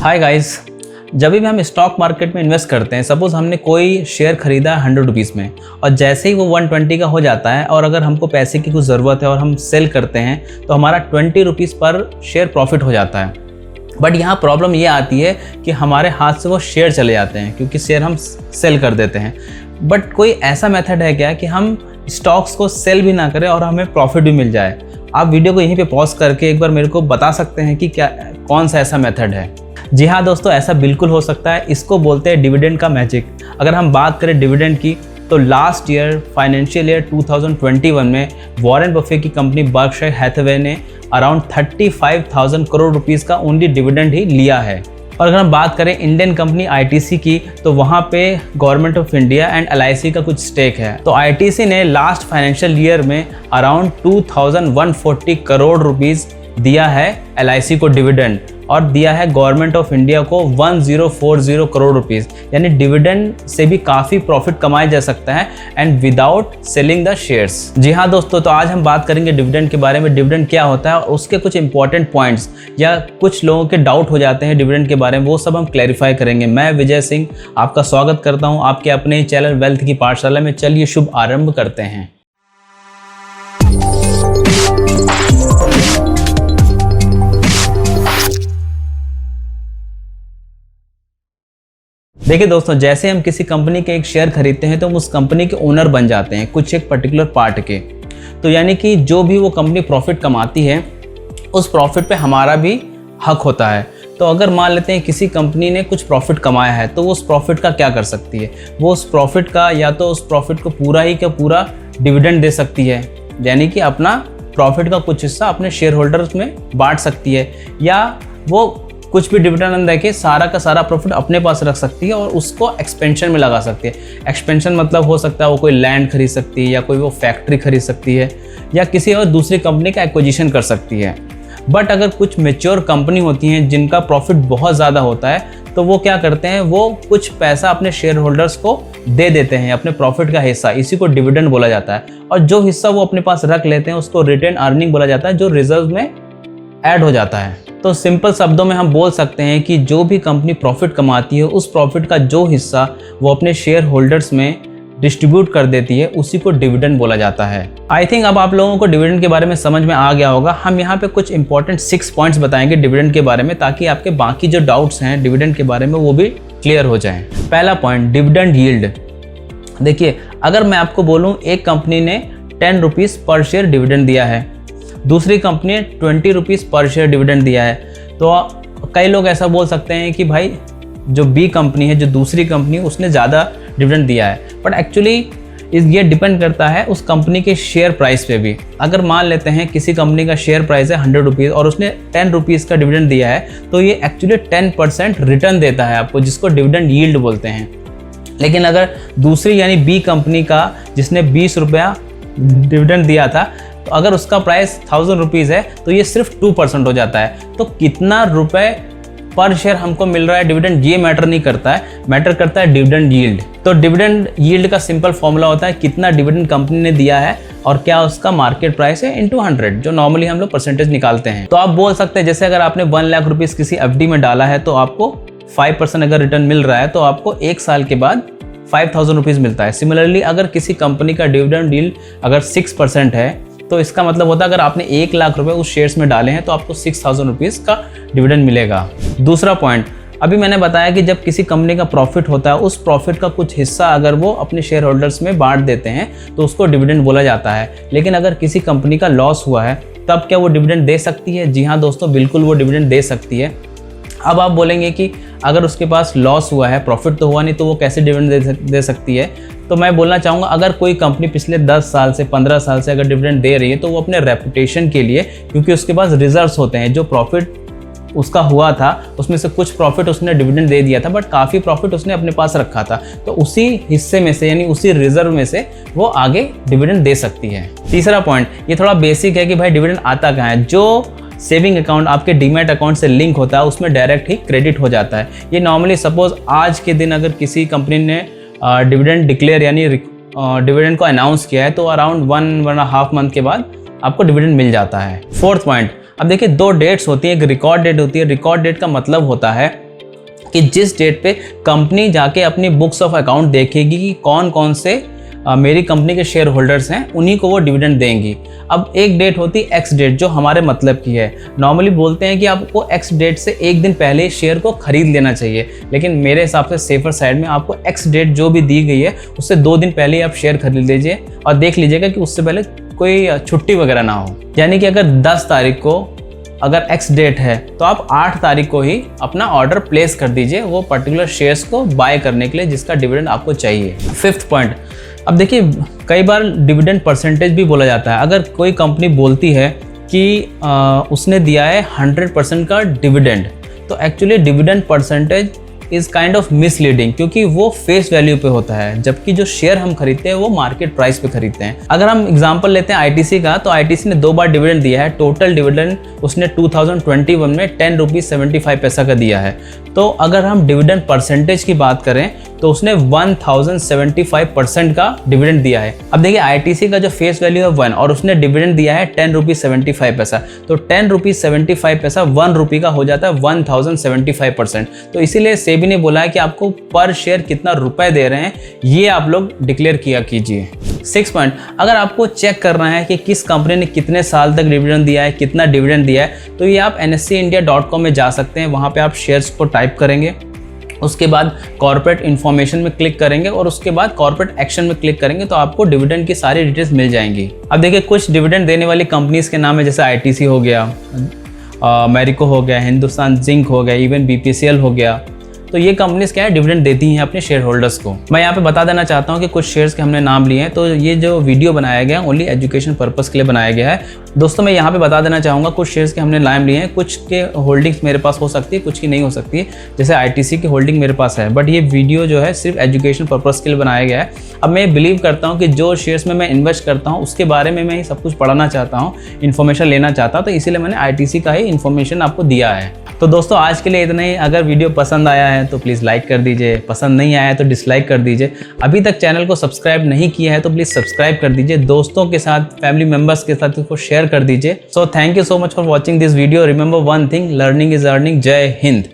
Hi guys, जब भी हम स्टॉक मार्केट में इन्वेस्ट करते हैं, सपोज हमने कोई शेयर खरीदा है 100 रुपीज़ में और जैसे ही वो 120 का हो जाता है और अगर हमको पैसे की कुछ ज़रूरत है और हम सेल करते हैं तो हमारा 20 रुपीज़ पर शेयर प्रॉफिट हो जाता है। बट यहाँ प्रॉब्लम ये आती है कि हमारे हाथ से वो शेयर चले जाते हैं क्योंकि शेयर हम सेल कर देते हैं। बट कोई ऐसा मेथड है क्या कि हम स्टॉक्स को सेल भी ना करें और हमें प्रॉफिट भी मिल जाए? आप वीडियो को यहीं पे पॉज करके एक बार मेरे को बता सकते हैं कि कौन सा ऐसा मेथड है? जी हाँ दोस्तों, ऐसा बिल्कुल हो सकता है। इसको बोलते हैं डिविडेंड का मैजिक। अगर हम बात करें डिविडेंड की तो लास्ट ईयर फाइनेंशियल ईयर 2021 में वॉरेन बफे की कंपनी बर्कशायर हैथवे ने अराउंड 35,000 करोड़ रुपीस का ओनली डिविडेंड ही लिया है। और अगर हम बात करें इंडियन कंपनी आईटीसी की तो वहाँ पे government of India and LIC का कुछ स्टेक है। तो आईटीसी ने लास्ट फाइनेंशियल ईयर में अराउंड 2,140 करोड़ रुपीस दिया है एलआईसी को डिविडेंड और दिया है गवर्नमेंट ऑफ इंडिया को 1040 करोड़ रुपीस। यानी डिविडेंड से भी काफ़ी प्रॉफिट कमाया जा सकता है and without selling the shares. जी हाँ दोस्तों, तो आज हम बात करेंगे डिविडेंड के बारे में। डिविडेंड क्या होता है और उसके कुछ इंपॉर्टेंट पॉइंट्स या कुछ लोगों के डाउट हो जाते हैं डिविडेंड के बारे में, वो सब हम क्लैरिफाई करेंगे। मैं विजय सिंह आपका स्वागत करता हूँ आपके अपने चैनल वेल्थ की पाठशाला में। चलिए शुभ आरंभ करते हैं। देखिए दोस्तों, जैसे हम किसी कंपनी के एक शेयर खरीदते हैं तो हम उस कंपनी के ओनर बन जाते हैं कुछ एक पर्टिकुलर पार्ट के। तो यानी कि जो भी वो कंपनी प्रॉफिट कमाती है उस प्रॉफिट पे हमारा भी हक होता है। तो अगर मान लेते हैं किसी कंपनी ने कुछ प्रॉफिट कमाया है तो वो उस प्रॉफिट का क्या कर सकती है? वो उस प्रॉफिट का या तो उस प्रॉफिट को पूरा ही का पूरा डिविडेंड दे सकती है, यानी कि अपना प्रॉफिट का कुछ हिस्सा अपने शेयर होल्डर्स में बांट सकती है, या वो कुछ भी डिविडेंड न देके सारा का सारा प्रॉफिट अपने पास रख सकती है और उसको एक्सपेंशन में लगा सकती है। एक्सपेंशन मतलब हो सकता है वो कोई लैंड खरीद सकती है या कोई वो फैक्ट्री खरीद सकती है या किसी और दूसरी कंपनी का एक्विजिशन कर सकती है। बट अगर कुछ मैच्योर कंपनी होती हैं जिनका प्रॉफिट बहुत ज़्यादा होता है तो वो क्या करते हैं, वो कुछ पैसा अपने शेयर होल्डर्स को दे देते हैं, अपने प्रॉफिट का हिस्सा। इसी को डिविडेंड बोला जाता है। और जो हिस्सा वो अपने पास रख लेते हैं उसको रिटेन अर्निंग बोला जाता है, जो रिजर्व में ऐड हो जाता है। तो सिंपल शब्दों में हम बोल सकते हैं कि जो भी कंपनी प्रॉफिट कमाती है उस प्रॉफिट का जो हिस्सा वो अपने शेयर होल्डर्स में डिस्ट्रीब्यूट कर देती है उसी को डिविडेंड बोला जाता है। आई थिंक अब आप लोगों को डिविडेंड के बारे में समझ में आ गया होगा। हम यहाँ पे कुछ इंपॉर्टेंट 6 पॉइंट्स बताएंगे डिविडेंड के बारे में, ताकि आपके बाकी जो डाउट्स हैं डिविडेंड के बारे में वो भी क्लियर हो जाएं। पहला पॉइंट, डिविडेंड यील्ड। देखिए, अगर मैं आपको बोलूँ एक कंपनी ने 10 रुपीज़ पर शेयर डिविडेंड दिया है, दूसरी कंपनी ने 20 रुपीज़ पर शेयर डिविडेंड दिया है, तो कई लोग ऐसा बोल सकते हैं कि भाई जो बी कंपनी है, जो दूसरी कंपनी, उसने ज़्यादा डिविडेंड दिया है। बट एक्चुअली ये डिपेंड करता है उस कंपनी के शेयर प्राइस पे भी। अगर मान लेते हैं किसी कंपनी का शेयर प्राइस है 100 रुपीज़ और उसने 10 रुपीज़ का डिविडेंड दिया है तो ये एक्चुअली 10% रिटर्न देता है आपको, जिसको डिविडेंड यील्ड बोलते हैं। लेकिन अगर दूसरी यानी बी कंपनी का जिसने 20 रुपया डिविडेंड दिया था, तो अगर उसका प्राइस 1000 रुपीज़ है तो ये सिर्फ 2% हो जाता है। तो कितना रुपए पर शेयर हमको मिल रहा है डिविडेंड, ये मैटर नहीं करता है, मैटर करता है डिविडेंड यील्ड। तो डिविडेंड यील्ड का सिंपल फॉर्मूला होता है कितना डिविडेंड कंपनी ने दिया है और क्या उसका मार्केट प्राइस है इंटू 100, जो नॉर्मली हम लोग परसेंटेज निकालते हैं। तो आप बोल सकते हैं जैसे अगर आपने 1 लाख रुपीज़ किसी एफडी में डाला है तो आपको 5% अगर रिटर्न मिल रहा है तो आपको 1 साल के बाद 5,000 रुपीज़ मिलता है। सिमिलरली अगर किसी कंपनी का डिविडेंड यील्ड अगर 6% है तो इसका मतलब होता है अगर आपने 1 लाख रुपए उस शेयर्स में डाले हैं तो आपको 6,000 रुपीज़ का डिविडेंड मिलेगा। दूसरा पॉइंट, अभी मैंने बताया कि जब किसी कंपनी का प्रॉफिट होता है उस प्रॉफिट का कुछ हिस्सा अगर वो अपने शेयर होल्डर्स में बांट देते हैं तो उसको डिविडेंड बोला जाता है। लेकिन अगर किसी कंपनी का लॉस हुआ है तब क्या वो डिविडेंड दे सकती है? जी हाँ दोस्तों, बिल्कुल वो डिविडेंड दे सकती है। अब आप बोलेंगे कि अगर उसके पास लॉस हुआ है, प्रॉफिट तो हुआ नहीं, तो वो कैसे डिविडेंड दे सकती है? तो मैं बोलना चाहूँगा अगर कोई कंपनी पिछले 10 साल से 15 साल से अगर डिविडेंड दे रही है तो वो अपने रेपुटेशन के लिए, क्योंकि उसके पास रिजर्व्स होते हैं, जो प्रॉफिट उसका हुआ था उसमें से कुछ प्रॉफिट उसने डिविडेंड दे दिया था बट काफ़ी प्रॉफिट उसने अपने पास रखा था, तो उसी हिस्से में से यानी उसी रिजर्व में से वो आगे डिविडेंड दे सकती है। तीसरा पॉइंट, ये थोड़ा बेसिक है कि भाई डिविडेंड आता कहाँ है। जो सेविंग अकाउंट आपके डीमैट अकाउंट से लिंक होता है उसमें डायरेक्ट ही क्रेडिट हो जाता है। ये नॉर्मली सपोज आज के दिन अगर किसी कंपनी ने डिविडेंड डिक्लेयर यानी डिविडेंड को अनाउंस किया है तो अराउंड 1.5 मंथ के बाद आपको डिविडेंड मिल जाता है। फोर्थ पॉइंट, अब देखिए 2 डेट्स होती है, एक रिकॉर्ड डेट होती है। रिकॉर्ड डेट का मतलब होता है कि जिस डेट पे कंपनी जाके अपनी बुक्स ऑफ अकाउंट देखेगी कि कौन कौन से मेरी कंपनी के शेयर होल्डर्स हैं, उन्हीं को वो डिविडेंड देंगी। अब एक डेट होती है एक्स डेट, जो हमारे मतलब की है। नॉर्मली बोलते हैं कि आपको एक्स डेट से एक दिन पहले शेयर को खरीद लेना चाहिए, लेकिन मेरे हिसाब से सेफर साइड में आपको एक्स डेट जो भी दी गई है उससे 2 दिन पहले ही आप शेयर खरीद लीजिए और देख लीजिएगा कि उससे पहले कोई छुट्टी वगैरह ना हो। यानी कि अगर 10 तारीख को अगर एक्स डेट है तो आप 8 तारीख को ही अपना ऑर्डर प्लेस कर दीजिए वो पर्टिकुलर शेयर्स को बाय करने के लिए जिसका डिविडेंड आपको चाहिए। 5th पॉइंट, अब देखिए कई बार डिविडेंड परसेंटेज भी बोला जाता है। अगर कोई कंपनी बोलती है कि उसने दिया है 100% का डिविडेंड, तो actually dividend percentage is kind of misleading, क्योंकि वो फेस वैल्यू पे होता है, जबकि जो शेयर हम खरीदते हैं वो मार्केट प्राइस पे खरीदते हैं। अगर हम एग्जांपल लेते हैं आईटीसी का, तो आईटीसी ने 2 बार डिविडेंड दिया है। टोटल डिविडेंड उसने 2021 में 10 रुपीज़ 75 पैसा का दिया है। तो अगर हम डिविडेंड परसेंटेज की बात करें तो उसने 1075% का डिविडेंड दिया है। अब देखिए आईटीसी का जो फेस वैल्यू है 1 और उसने डिविडेंड दिया है 10 रुपीज़ 75 पैसा, तो 10 रुपीज़ 75 पैसा 1 रुपये का हो जाता है 1075%। तो इसीलिए सेबी ने बोला है कि आपको पर शेयर कितना रुपए दे रहे हैं ये आप लोग डिक्लेयर किया कीजिए। 6 पॉइंट, अगर आपको चेक करना है कि किस कंपनी ने कितने साल तक डिविडेंड दिया है, कितना डिविडेंड दिया है, तो ये आप nseindia.com में जा सकते हैं। वहाँ पे आप शेयर्स को टाइप करेंगे, उसके बाद कॉर्पोरेट इन्फॉर्मेशन में क्लिक करेंगे और उसके बाद कॉर्पोरेट एक्शन में क्लिक करेंगे तो आपको डिविडेंड की सारी डिटेल्स मिल जाएंगी। अब देखिए कुछ डिविडेंड देने वाली कंपनीज के नाम है, जैसे आईटीसी हो गया, मैरिको हो गया, हिंदुस्तान जिंक हो गया, इवन बीपीसीएल हो गया। तो ये कंपनीज क्या है डिविडेंड देती हैं अपने शेयर होल्डर्स को। मैं यहाँ पे बता देना चाहता हूँ कि कुछ शेयर्स के हमने नाम लिए हैं, तो ये जो वीडियो बनाया गया है ओनली एजुकेशन पर्पस के लिए बनाया गया है। दोस्तों मैं यहाँ पे बता देना चाहूँगा कुछ शेयर्स के हमने नाम लिए हैं, कुछ के होल्डिंग्स मेरे पास हो सकती है, कुछ की नहीं हो सकती है। जैसे आईटीसी की होल्डिंग मेरे पास है, बट ये वीडियो जो है सिर्फ एजुकेशन पर्पस के लिए बनाया गया है। अब मैं बिलीव करता हूँ कि जो शेयर्स में मैं इन्वेस्ट करता हूँ उसके बारे में मैं ही सब कुछ पढ़ना चाहता हूँ, इन्फॉर्मेशन लेना चाहता हूँ, तो इसीलिए मैंने आईटीसी का ही इन्फॉर्मेशन आपको दिया है। तो दोस्तों आज के लिए इतना ही। अगर वीडियो पसंद आया है तो प्लीज़ लाइक कर दीजिए, पसंद नहीं आया है तो डिसलाइक कर दीजिए। अभी तक चैनल को सब्सक्राइब नहीं किया है तो प्लीज़ सब्सक्राइब कर दीजिए, दोस्तों के साथ, फैमिली मेम्बर्स के साथ इसको शेयर कर दीजिए। So thank you so much for watching this video. Remember one thing, learning is earning. जय हिंद।